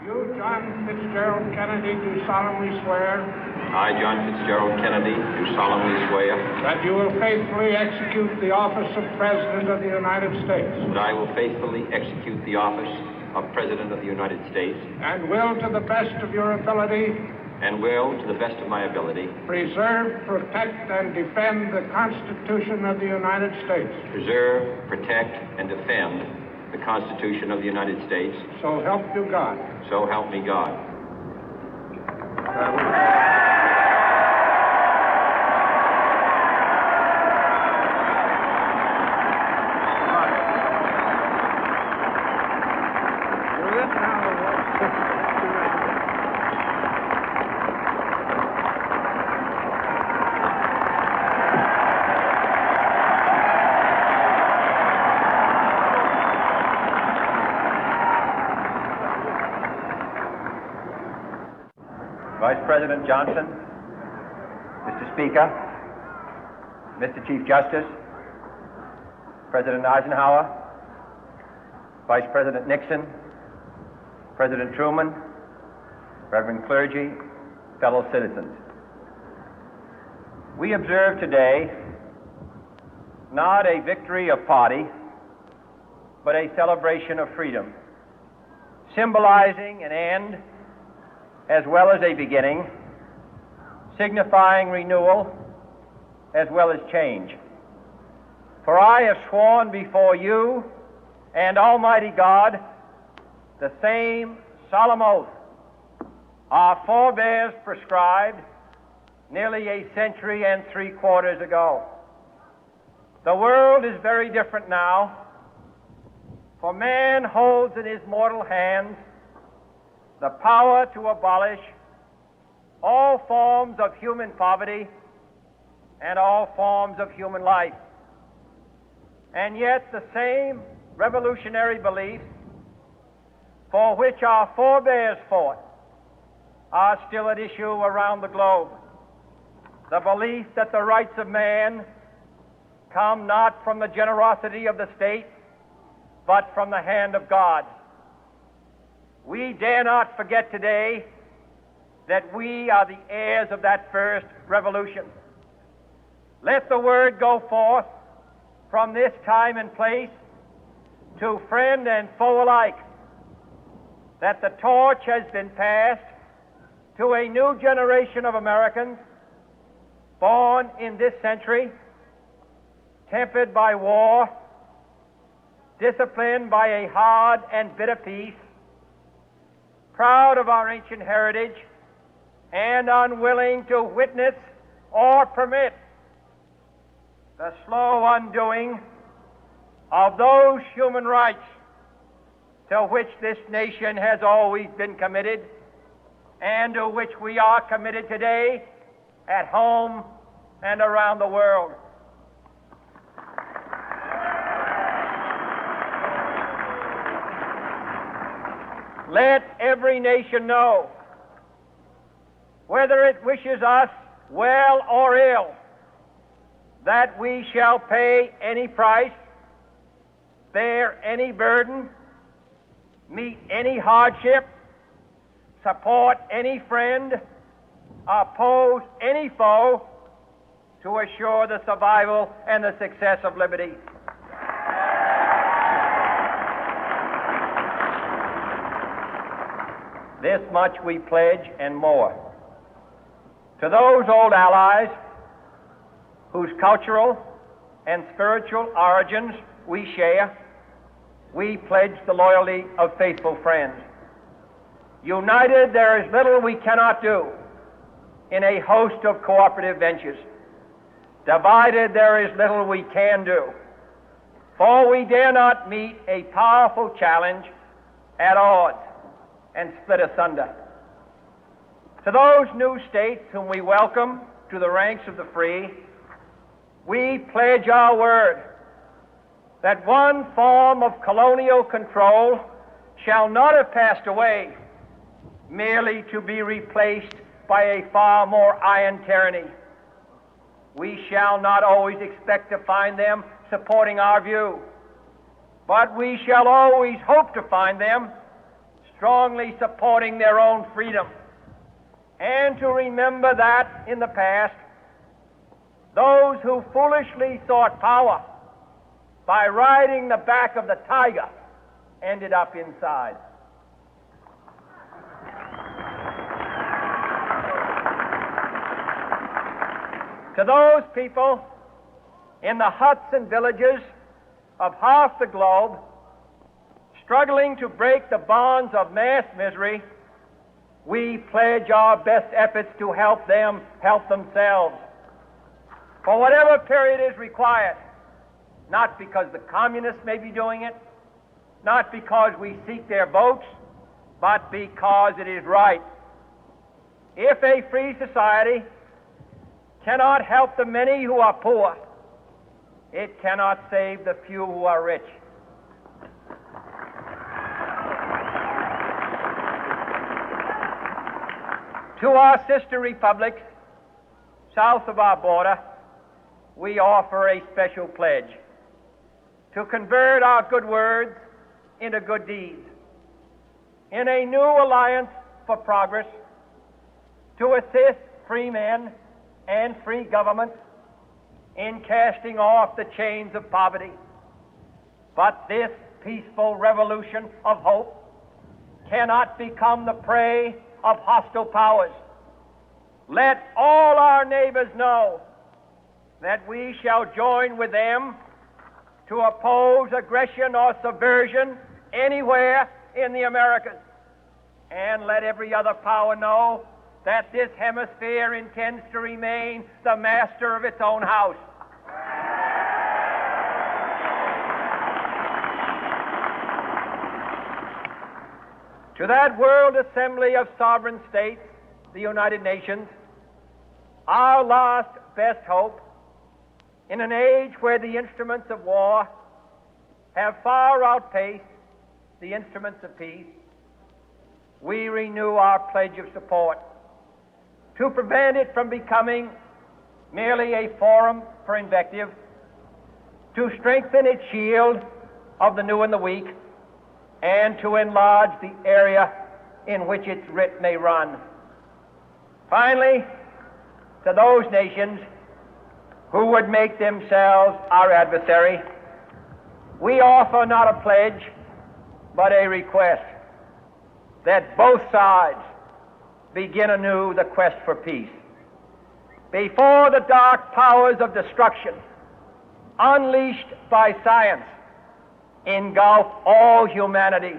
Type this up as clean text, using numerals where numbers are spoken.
You, John Fitzgerald Kennedy, do solemnly swear. I, John Fitzgerald Kennedy, do solemnly swear. That you will faithfully execute the office of President of the United States. That I will faithfully execute the office of President of the United States. And will, to the best of your ability. And will, to the best of my ability. Preserve, protect, and defend the Constitution of the United States. Preserve, protect, and defend the Constitution of the United States. So help you God. So help me God. Vice President Johnson, Mr. Speaker, Mr. Chief Justice, President Eisenhower, Vice President Nixon, President Truman, Reverend clergy, fellow citizens. We observe today not a victory of party, but a celebration of freedom, symbolizing an end as well as a beginning, signifying renewal as well as change. For I have sworn before you and Almighty God the same solemn oath our forebears prescribed nearly a century and 3/4 ago. The world is very different now, for man holds in his mortal hands the power to abolish all forms of human poverty and all forms of human life. And yet the same revolutionary beliefs for which our forebears fought are still at issue around the globe. The belief that the rights of man come not from the generosity of the state, but from the hand of God. We dare not forget today that we are the heirs of that first revolution. Let the word go forth from this time and place to friend and foe alike that the torch has been passed to a new generation of Americans born in this century, tempered by war, disciplined by a hard and bitter peace, proud of our ancient heritage, and unwilling to witness or permit the slow undoing of those human rights to which this nation has always been committed and to which we are committed today at home and around the world. Let every nation know, whether it wishes us well or ill, that we shall pay any price, bear any burden, meet any hardship, support any friend, oppose any foe to assure the survival and the success of liberty. This much we pledge and more. To those old allies whose cultural and spiritual origins we share, we pledge the loyalty of faithful friends. United, there is little we cannot do in a host of cooperative ventures. Divided, there is little we can do, for we dare not meet a powerful challenge at odds and split asunder. To those new states whom we welcome to the ranks of the free, we pledge our word that one form of colonial control shall not have passed away, merely to be replaced by a far more iron tyranny. We shall not always expect to find them supporting our view, but we shall always hope to find them strongly supporting their own freedom, and to remember that in the past, those who foolishly sought power by riding the back of the tiger ended up inside. To those people in the huts and villages of half the globe struggling to break the bonds of mass misery, we pledge our best efforts to help them help themselves for whatever period is required, not because the communists may be doing it, not because we seek their votes, but because it is right. If a free society cannot help the many who are poor, it cannot save the few who are rich. To our sister republics south of our border, we offer a special pledge to convert our good words into good deeds, in a new alliance for progress, to assist free men and free governments in casting off the chains of poverty. But this peaceful revolution of hope cannot become the prey of hostile powers. Let all our neighbors know that we shall join with them to oppose aggression or subversion anywhere in the Americas. And let every other power know that this hemisphere intends to remain the master of its own house. To that World Assembly of Sovereign States, the United Nations, our last best hope, in an age where the instruments of war have far outpaced the instruments of peace, we renew our pledge of support to prevent it from becoming merely a forum for invective, to strengthen its shield of the new and the weak, and to enlarge the area in which its writ may run. Finally, to those nations who would make themselves our adversary, we offer not a pledge, but a request that both sides begin anew the quest for peace. Before the dark powers of destruction, unleashed by science, engulf all humanity,